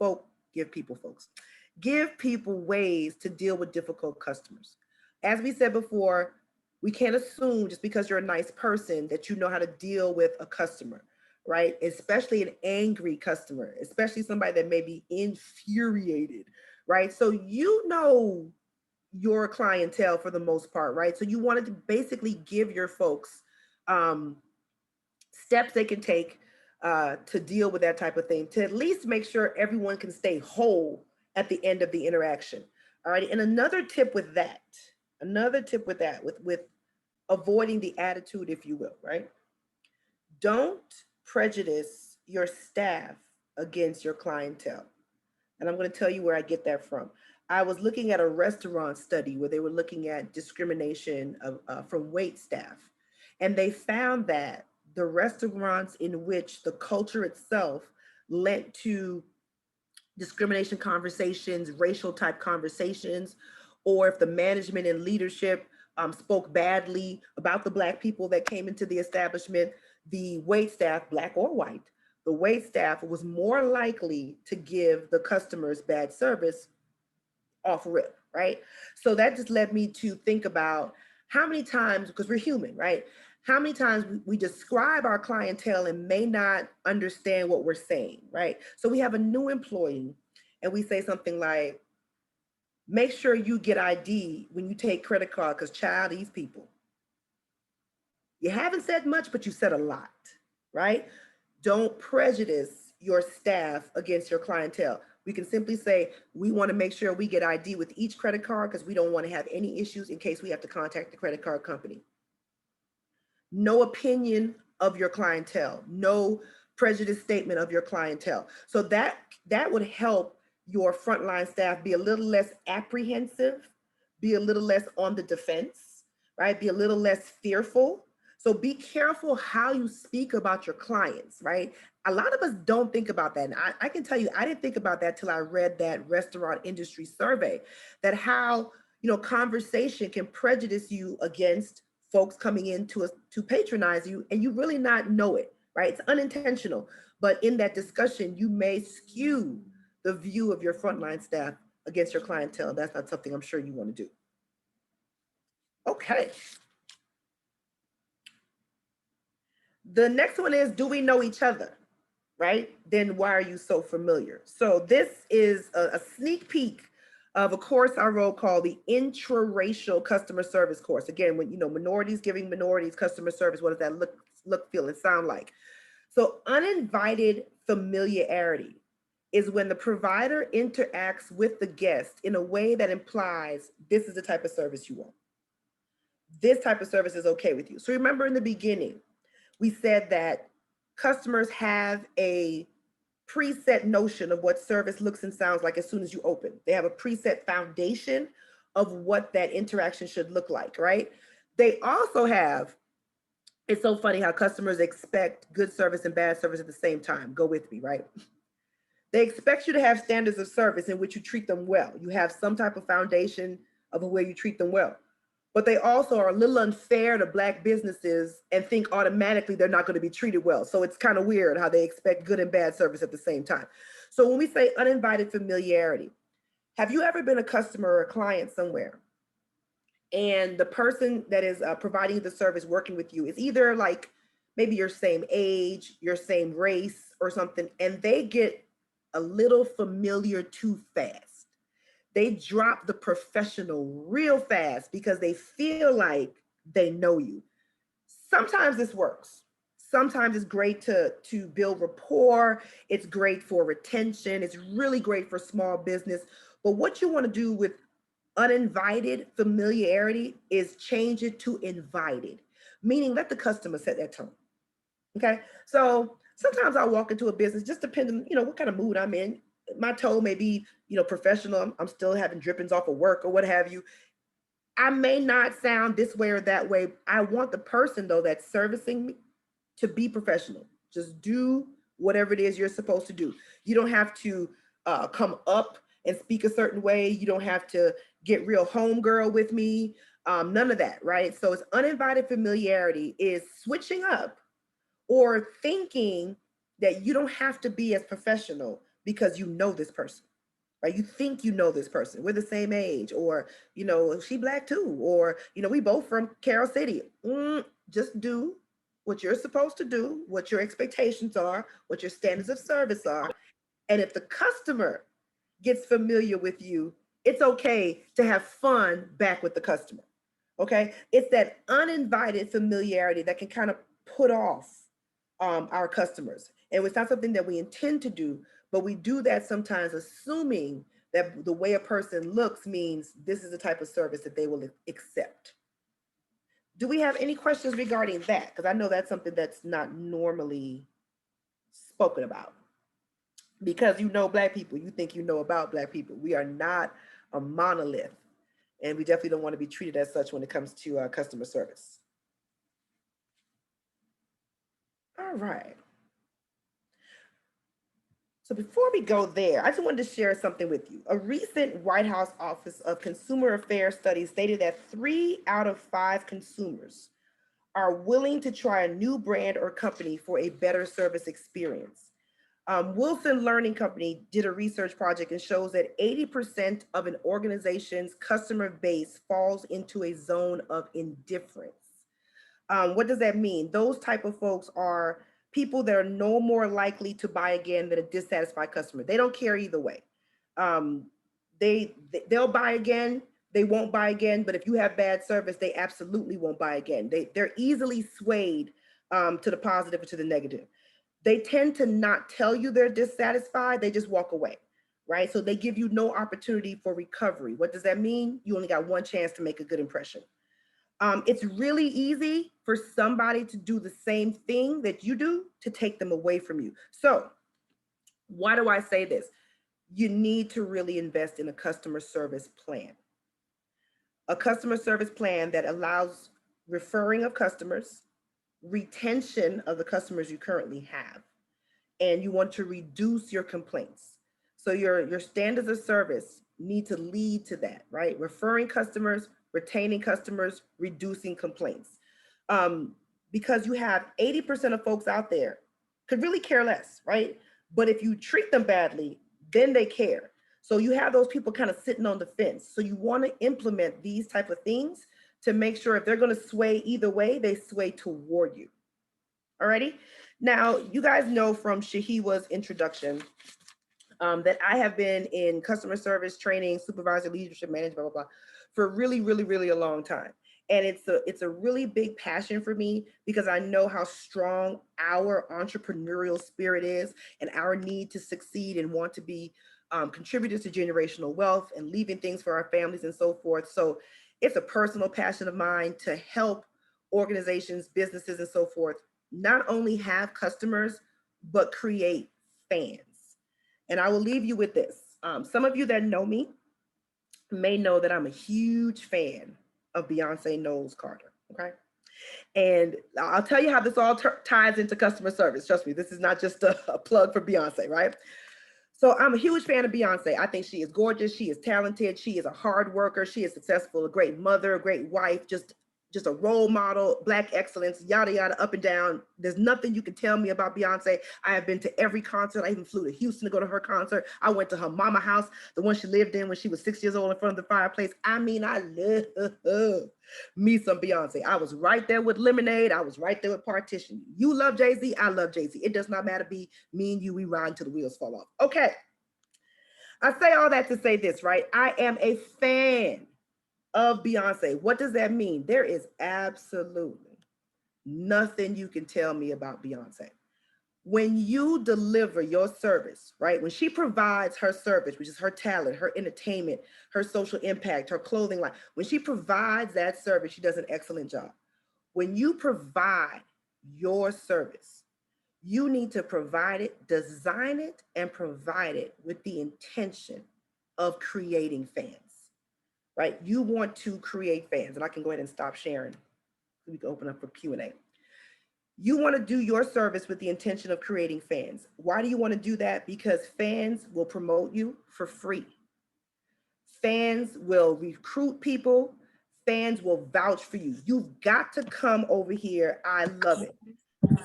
ways to deal with difficult customers. As we said before, we can't assume just because you're a nice person that you know how to deal with a customer, right? Especially an angry customer, especially somebody that may be infuriated, right? So you know your clientele for the most part, right? So you wanted to basically give your folks steps they can take to deal with that type of thing, to at least make sure everyone can stay whole at the end of the interaction. All right. And another tip with that, with avoiding the attitude, if you will, right? don't prejudice your staff against your clientele. And I'm going to tell you where I get that from. I was looking at a restaurant study where they were looking at discrimination from wait staff. And they found that the restaurants in which the culture itself led to discrimination conversations, racial type conversations, or if the management and leadership spoke badly about the Black people that came into the establishment, the wait staff, Black or white, the wait staff was more likely to give the customers bad service off rip, right? So that just led me to think about how many times, because we're human, right? How many times we describe our clientele and may not understand what we're saying, right? So we have a new employee and we say something like, make sure you get ID when you take credit card, because child, these people. You haven't said much, but you said a lot, right? Don't prejudice your staff against your clientele. We can simply say, we want to make sure we get ID with each credit card because we don't want to have any issues in case we have to contact the credit card company. No opinion of your clientele, no prejudice statement of your clientele. So that would help your frontline staff be a little less apprehensive, be a little less on the defense, right? Be a little less fearful. So be careful how you speak about your clients, right? A lot of us don't think about that. And I can tell you, I didn't think about that till I read that restaurant industry survey, that how, conversation can prejudice you against folks coming in to patronize you, and you really not know it, right? It's unintentional, but in that discussion, you may skew the view of your frontline staff against your clientele. That's not something I'm sure you want to do. Okay. The next one is, do we know each other, right? Then why are you so familiar? So this is a sneak peek of a course I wrote called the Intraracial Customer Service course. Again, when minorities giving minorities customer service, what does that look, feel, and sound like? So uninvited familiarity is when the provider interacts with the guest in a way that implies this is the type of service you want. This type of service is okay with you. So remember in the beginning, we said that customers have a preset notion of what service looks and sounds like as soon as you open. They have a preset foundation of what that interaction should look like, right? They also have, it's so funny how customers expect good service and bad service at the same time. Go with me, right? They expect you to have standards of service in which you treat them well. You have some type of foundation of a way you treat them well. But they also are a little unfair to Black businesses and think automatically they're not going to be treated well. So it's kind of weird how they expect good and bad service at the same time. So when we say uninvited familiarity, have you ever been a customer or a client somewhere and the person that is providing the service, working with you, is either like maybe your same age, your same race or something, and they get a little familiar too fast? They drop the professional real fast because they feel like they know you. Sometimes this works. Sometimes it's great to build rapport. It's great for retention. It's really great for small business. But what you want to do with uninvited familiarity is change it to invited, meaning let the customer set that tone. Okay. So sometimes I walk into a business, just depending, what kind of mood I'm in. My tone may be, professional. I'm still having drippings off of work or what have you. I may not sound this way or that way. I want the person though that's servicing me to be professional. Just do whatever it is you're supposed to do. You don't have to come up and speak a certain way. You don't have to get real homegirl with me. None of that, right? So it's uninvited familiarity is switching up or thinking that you don't have to be as professional because you know this person, right? You think you know this person. We're the same age, or, she Black too, or, we both from Carroll City. Just do what you're supposed to do, what your expectations are, what your standards of service are. And if the customer gets familiar with you, it's okay to have fun back with the customer, okay? It's that uninvited familiarity that can kind of put off our customers. And it's not something that we intend to do, but we do that sometimes assuming that the way a person looks means this is the type of service that they will accept. Do we have any questions regarding that? Because I know that's something that's not normally spoken about. Because you know Black people, you think you know about Black people. We are not a monolith, and we definitely don't want to be treated as such when it comes to customer service. All right. So before we go there, I just wanted to share something with you. A recent White House Office of Consumer Affairs study stated that 3 out of 5 consumers are willing to try a new brand or company for a better service experience. Wilson Learning Company did a research project and shows that 80% of an organization's customer base falls into a zone of indifference. What does that mean? Those type of folks are people that are no more likely to buy again than a dissatisfied customer. They don't care either way. Um, they'll buy again. They won't buy again. But if you have bad service, they absolutely won't buy again. They're easily swayed to the positive or to the negative. They tend to not tell you they're dissatisfied. They just walk away, right? So they give you no opportunity for recovery. What does that mean? You only got one chance to make a good impression. It's really easy for somebody to do the same thing that you do to take them away from you. So why do I say this? You need to really invest in a customer service plan. A customer service plan that allows referring of customers, retention of the customers you currently have, and you want to reduce your complaints. So your standards of service need to lead to that, right? Referring customers, retaining customers, reducing complaints. Because you have 80% of folks out there could really care less, right? But if you treat them badly, then they care. So you have those people kind of sitting on the fence. So you want to implement these type of things to make sure if they're going to sway either way, they sway toward you. Alrighty. Now, you guys know from Shahiwa's introduction that I have been in customer service training, supervisor, leadership, management, blah, blah, blah, for really, really, really a long time. And it's a really big passion for me because I know how strong our entrepreneurial spirit is and our need to succeed and want to be contributors to generational wealth and leaving things for our families and so forth. So it's a personal passion of mine to help organizations, businesses, and so forth not only have customers, but create fans. And I will leave you with this. Some of you that know me may know that I'm a huge fan of Beyonce Knowles Carter, okay? And I'll tell you how this all ties into customer service. Trust me, this is not just a plug for Beyonce, right? So I'm a huge fan of Beyonce. I think she is gorgeous. She is talented. She is a hard worker. She is successful, a great mother, a great wife, just a role model, Black excellence, yada, yada, up and down. There's nothing you can tell me about Beyonce. I have been to every concert. I even flew to Houston to go to her concert. I went to her mama house, the one she lived in when she was 6 years old in front of the fireplace. I mean, I love me some Beyonce. I was right there with Lemonade. I was right there with Partition. You love Jay-Z, I love Jay-Z. It does not matter, be me and you, we ride until the wheels fall off. Okay. I say all that to say this, right? I am a fan of Beyonce. What does that mean? There is absolutely nothing you can tell me about Beyonce. When you deliver your service, right? When she provides her service, which is her talent, her entertainment, her social impact, her clothing line, when she provides that service, she does an excellent job. When you provide your service, you need to provide it, design it, and provide it with the intention of creating fans. Right? You want to create fans, and I can go ahead and stop sharing. We can open up for Q&A. You want to do your service with the intention of creating fans. Why do you want to do that? Because fans will promote you for free. Fans will recruit people. Fans will vouch for you. You've got to come over here. I love it.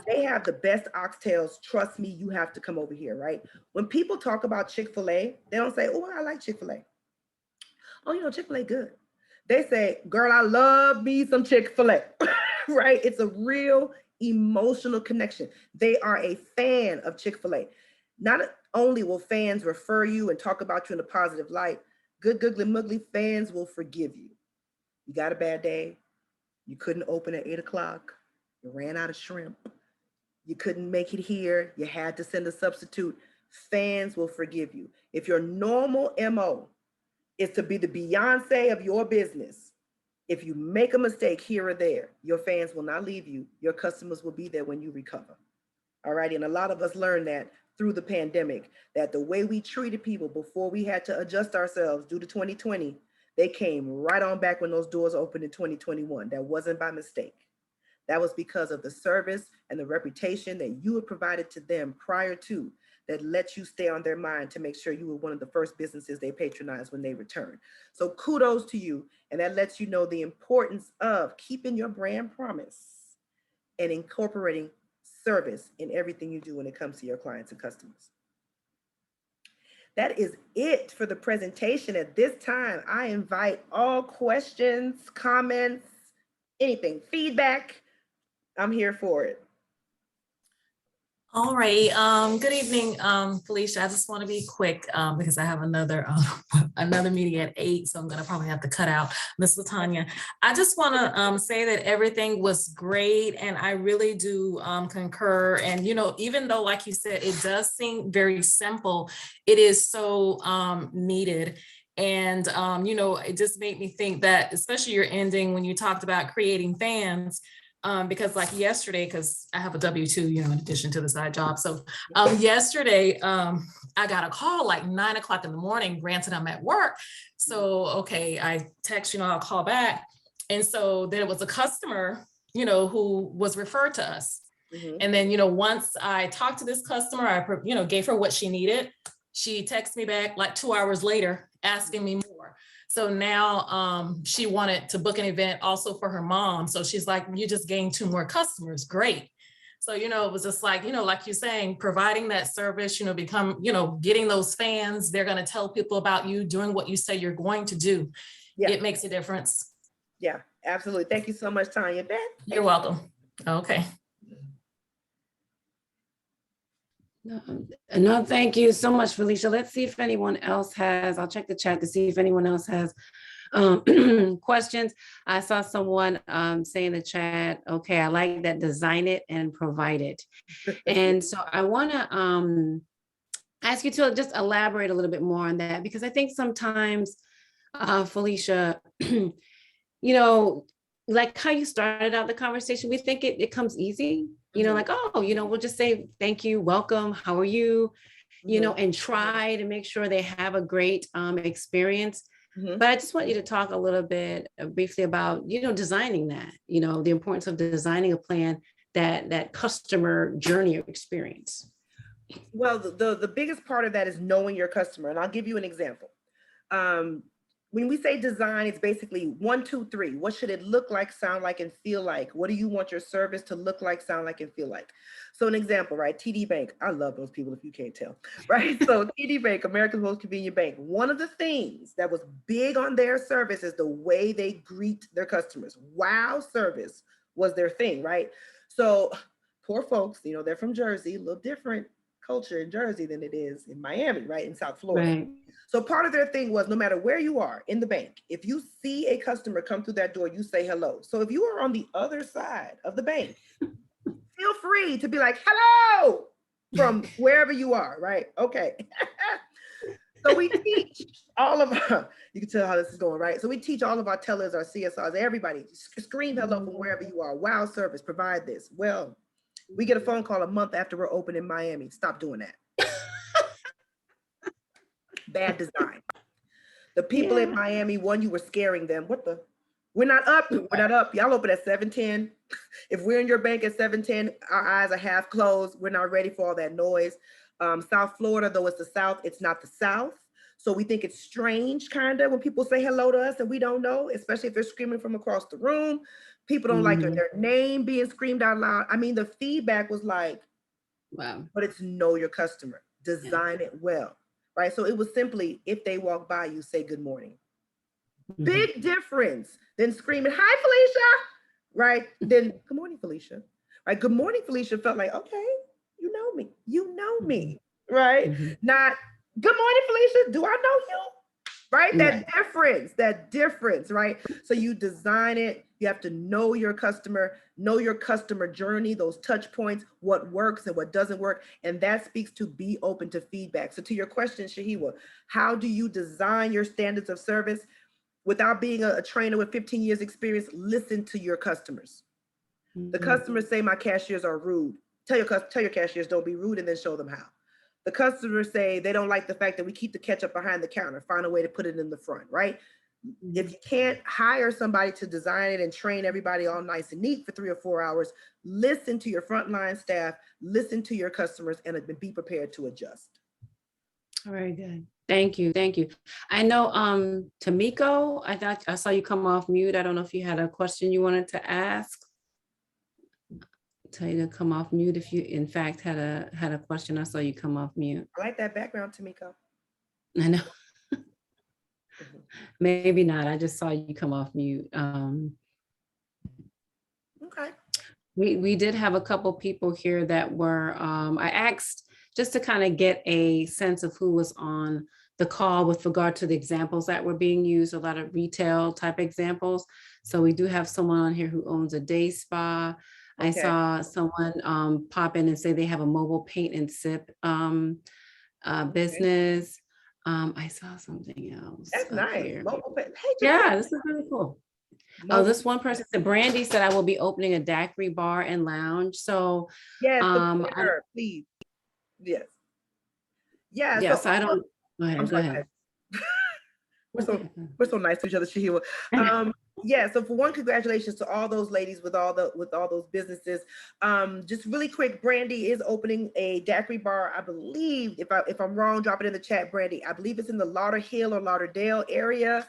They have the best oxtails. Trust me, you have to come over here, right? When people talk about Chick-fil-A, they don't say, oh, I like Chick-fil-A. Oh, you know, Chick-fil-A good. They say, girl, I love me some Chick-fil-A, right? It's a real emotional connection. They are a fan of Chick-fil-A. Not only will fans refer you and talk about you in a positive light, good, googly, muggly fans will forgive you. You got a bad day. You couldn't open at 8 o'clock. You ran out of shrimp. You couldn't make it here. You had to send a substitute. Fans will forgive you. If your normal MO is to be the Beyonce of your business, If you make a mistake here or there, your fans will not leave you. Your customers will be there when you recover. All right. And a lot of us learned that through the pandemic, that the way we treated people before we had to adjust ourselves due to 2020, they came right on back when those doors opened in 2021. That wasn't by mistake. That was because of the service and the reputation that you had provided to them prior to, that let you stay on their mind to make sure you were one of the first businesses they patronized when they returned. So kudos to you. And that lets you know the importance of keeping your brand promise and incorporating service in everything you do when it comes to your clients and customers. That is it for the presentation. At this time, I invite all questions, comments, anything, feedback. I'm here for it. All right. Good evening, Felicia. I just want to be quick because I have another meeting at 8, so I'm going to probably have to cut out. Miss LaTanya, I just want to say that everything was great, and I really do concur. And even though, like you said, it does seem very simple, it is so needed. And it just made me think that, especially your ending when you talked about creating fans. Because like yesterday, because I have a W-2, in addition to the side job. So yesterday, I got a call like 9 o'clock in the morning. Granted, I'm at work. So, okay, I text, I'll call back. And so there was a customer, who was referred to us. Mm-hmm. And then, once I talked to this customer, I, gave her what she needed. She texted me back like 2 hours later, asking me more. So now she wanted to book an event also for her mom. So she's like, you just gained 2 more customers. Great. So, it was just like, like you're saying, providing that service, getting those fans, they're going to tell people about you, doing what you say you're going to do. Yeah. It makes a difference. Yeah, absolutely. Thank you so much, Tanya. Beth? You're welcome. Okay. No, thank you so much, Felicia. Let's see if anyone else has, I'll check the chat to see if anyone else has questions. I saw someone say in the chat, okay, I like that, design it and provide it. And so I want to ask you to just elaborate a little bit more on that, because I think sometimes, Felicia, like how you started out the conversation, we think it comes easy. Like, oh, we'll just say, thank you, welcome, how are you, and try to make sure they have a great experience. But I just want you to talk a little bit briefly about, designing that, the importance of designing a plan that customer journey or experience. Well, the biggest part of that is knowing your customer. And I'll give you an example. When we say design, it's basically 1, 2, 3. What should it look like, sound like, and feel like? What do you want your service to look like, sound like, and feel like? So an example, right? TD Bank. I love those people if you can't tell, right? So TD Bank, America's most convenient bank. One of the things that was big on their service is the way they greet their customers. Wow service was their thing, right? So poor folks, they're from Jersey, a little different culture in Jersey than it is in Miami, right? In South Florida. Right. So part of their thing was, no matter where you are in the bank, if you see a customer come through that door, you say hello. So if you are on the other side of the bank, feel free to be like, hello, from wherever you are, right? Okay. So we teach all of our, you can tell how this is going, right? So we teach all of our tellers, our CSRs, everybody, scream hello from wherever you are. Wow service, provide this. Well, we get a phone call a month after we're open in Miami. Stop doing that. Bad design. The people in Miami, one, you were scaring them. We're not up. We're not up. Y'all open at 7:10. If we're in your bank at 7:10, our eyes are half closed. We're not ready for all that noise. South Florida, though it's the South, it's not the South. So we think it's strange, kind of, when people say hello to us and we don't know, especially if they're screaming from across the room. People don't like their name being screamed out loud. I mean, the feedback was like, wow, but it's know your customer, design it well. Right. So it was simply, if they walk by, you say good morning. Big difference than screaming, hi, Felicia. Right. Then good morning, Felicia. Right. Good morning, Felicia felt like, okay, you know me. You know me. Right. Not good morning, Felicia. Do I know you? Right. That difference. Right. So you design it. You have to know your customer journey, those touch points, what works and what doesn't work. And that speaks to be open to feedback. So to your question, Shahiwa, how do you design your standards of service? without being a trainer with 15 years experience, listen to your customers. The Mhm. customers say my cashiers are rude. Tell your cashiers don't be rude, and then show them how. The customers say they don't like the fact that we keep the ketchup behind the counter. Find a way to put it in the front, right? If you can't hire somebody to design it and train everybody all nice and neat for 3 or 4 hours, listen to your frontline staff, listen to your customers, and be prepared to adjust. Very good. Thank you. Thank you. I know, Tamiko, I thought I saw you come off mute. I don't know if you had a question you wanted to ask. Tell you to come off mute if you in fact had a question. I saw you come off mute. I like that background, Tamiko. I know. Mhm. Maybe not. I just saw you come off mute. Okay. We did have a couple people here that were, I asked just to kind of get a sense of who was on the call with regard to the examples that were being used, a lot of retail type examples. So we do have someone on here who owns a day spa. I Okay. saw someone pop in and say they have a mobile paint and sip business. I saw something else. That's up nice. here. Mobile pay. Hey, Yeah, this is really cool. Oh, mobile- this one person said, Brandy said I will be opening a daiquiri bar and lounge. So Yes, um, support her, please. Yes. Yeah. yes, I don't. Go I'm ahead. Go sorry. ahead. We're so nice to each other, Shahila. Yeah. So for one, congratulations to all those ladies with all those businesses. Just really quick, Brandy is opening a daiquiri bar. I believe, if I'm wrong, drop it in the chat, Brandy. I believe it's in the Lauderhill or Lauderdale area.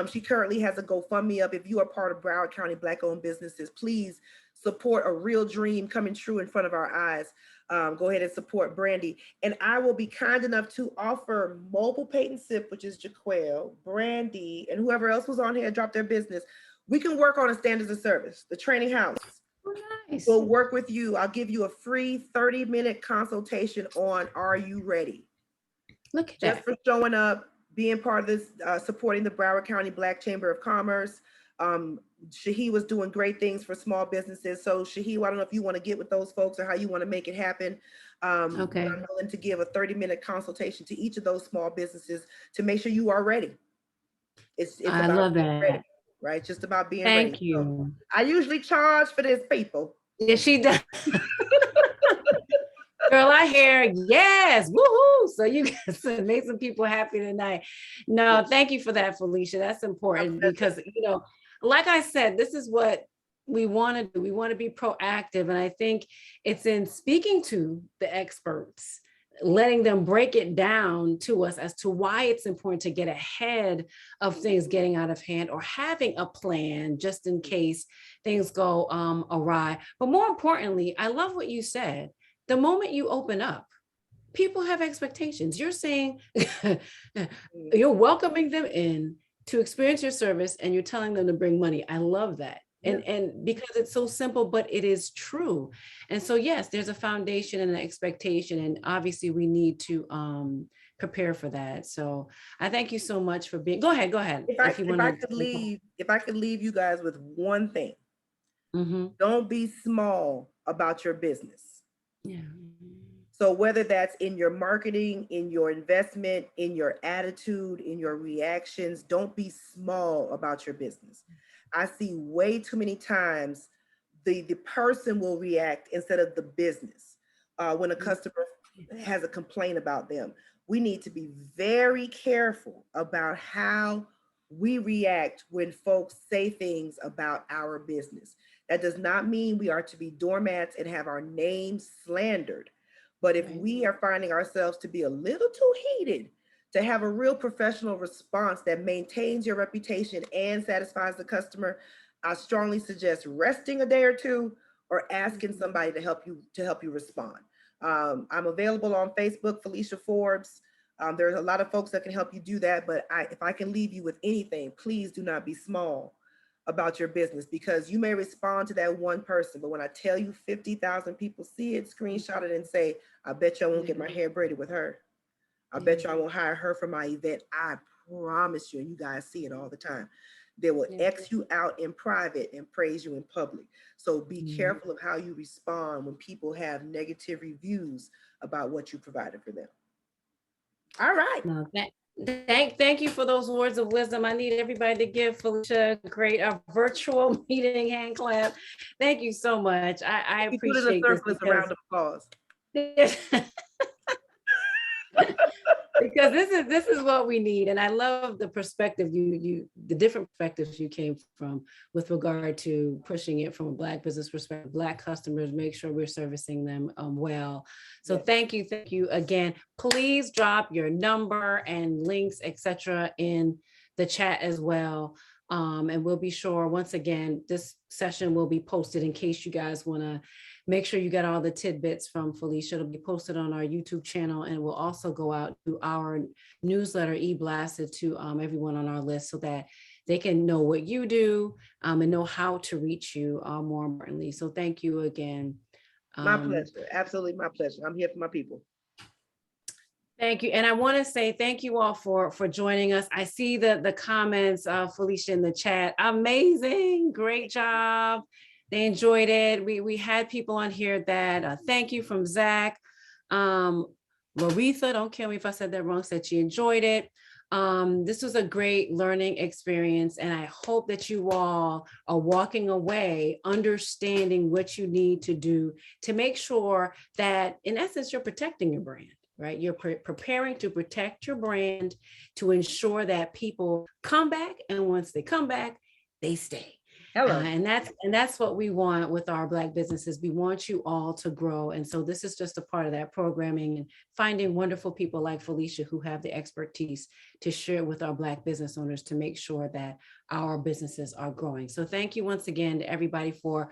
She currently has a GoFundMe up. If you are part of Broward County Black-owned businesses, please support a real dream coming true in front of our eyes. Go ahead and support Brandy. And I will be kind enough to offer Mobile Paint and Sip, which is Jaquel, Brandy, and whoever else was on here dropped their business. We can work on a standards of service. The training house Nice. will work with you. I'll give you a free 30-minute consultation on Are You Ready? Look at Just that. for showing up, being part of this, supporting the Broward County Black Chamber of Commerce. Shahi was doing great things for small businesses. So Shahi, I don't know if you want to get with those folks or how you want to make it happen. Okay. I'm willing to give a 30-minute consultation to each of those small businesses to make sure you are ready. It's I about love being that. ready, right? It's just about being Thank ready. you. So I usually charge for this, people. Yeah, she does. Girl, I hear yes, woohoo! So you guys made some people happy tonight. No, thank you for that, Felicia. That's important because, like I said, this is what we want to do. We want to be proactive. And I think it's in speaking to the experts, letting them break it down to us as to why it's important to get ahead of things getting out of hand or having a plan just in case things go awry. But more importantly, I love what you said. The moment you open up, people have expectations. You're saying you're welcoming them in to experience your service and you're telling them to bring money. I love that. And because it's so simple, but it is true. And so, yes, there's a foundation and an expectation. And obviously we need to prepare for that. So I thank you so much for being, go ahead. If I could leave you guys with one thing, don't be small about your business. Yeah. So whether that's in your marketing, in your investment, in your attitude, in your reactions, don't be small about your business. I see way too many times the person will react instead of the business. When a customer has a complaint about them, we need to be very careful about how we react when folks say things about our business. That does not mean we are to be doormats and have our names slandered. But if we are finding ourselves to be a little too heated, to have a real professional response that maintains your reputation and satisfies the customer, I strongly suggest resting a day or two or asking somebody to help you respond. I'm available on Facebook, Felicia Forbes. There's a lot of folks that can help you do that. But if I can leave you with anything, please do not be small about your business, because you may respond to that one person, but when I tell you 50,000 people see it, screenshot it and say, I bet you I won't get my hair braided with her. I bet you I won't hire her for my event. I promise you, and you guys see it all the time. They will X you out in private and praise you in public. So be careful of how you respond when people have negative reviews about what you provided for them. All right. No, Thank you for those words of wisdom. I need everybody to give Felicia a great virtual meeting hand clap. Thank you so much. I You put in a appreciate this circle, it's a round of applause. because this is what we need, and I love the perspective the different perspectives you came from with regard to pushing it from a Black business perspective, Black customers, make sure we're servicing them well. So thank you again. Please drop your number and links, etc., in the chat as well. And we'll be sure, once again, this session will be posted in case you guys want to make sure you get all the tidbits from Felicia. It'll be posted on our YouTube channel, and we'll also go out to our newsletter, e-blasted to everyone on our list so that they can know what you do and know how to reach you more importantly. So thank you again. My pleasure. Absolutely my pleasure. I'm here for my people. Thank you. And I want to say thank you all for joining us. I see the comments, Felicia, in the chat. Amazing. Great job. They enjoyed it. We had people on here that thank you from Zach. Maritha, don't kill me if I said that wrong, said she enjoyed it. This was a great learning experience, and I hope that you all are walking away understanding what you need to do to make sure that, in essence, you're protecting your brand, right? You're preparing to protect your brand to ensure that people come back, and once they come back, they stay. And that's what we want with our Black businesses. We want you all to grow. And so this is just a part of that programming and finding wonderful people like Felicia who have the expertise to share with our Black business owners to make sure that our businesses are growing. So thank you once again to everybody for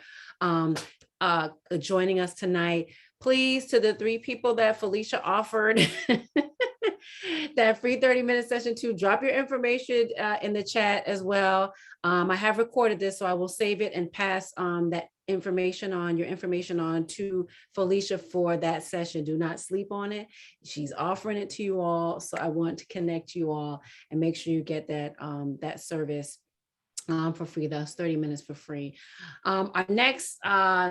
joining us tonight. Please, to the 3 people that Felicia offered that free 30-minute session to, drop your information in the chat as well. I have recorded this, so I will save it and pass that information on to Felicia for that session. Do not sleep on it. She's offering it to you all. So I want to connect you all and make sure you get that service for free. That's 30 minutes for free. Our next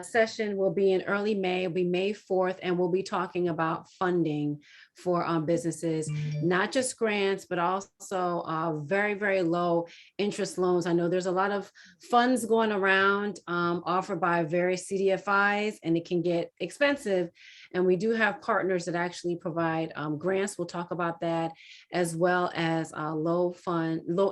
session will be in early May. It'll be May 4th, and we'll be talking about funding for businesses, not just grants, but also very, very low interest loans. I know there's a lot of funds going around offered by various CDFIs, and it can get expensive. And we do have partners that actually provide grants. We'll talk about that, as well as low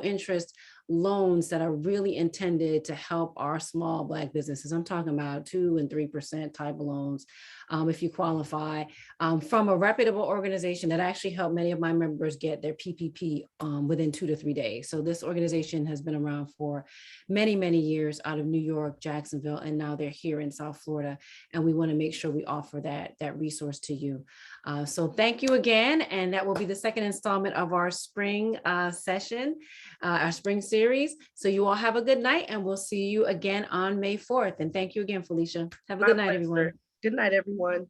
interest loans that are really intended to help our small Black businesses. I'm talking about 2 and 3% type of loans. If you qualify from a reputable organization that actually helped many of my members get their PPP within 2 to 3 days. So this organization has been around for many, many years out of New York, Jacksonville, and now they're here in South Florida. And we want to make sure we offer that resource to you. So thank you again. And that will be the second installment of our spring session, our spring series. So you all have a good night, and we'll see you again on May 4th. And thank you again, Felicia. Have a good night, everyone. Good night, everyone.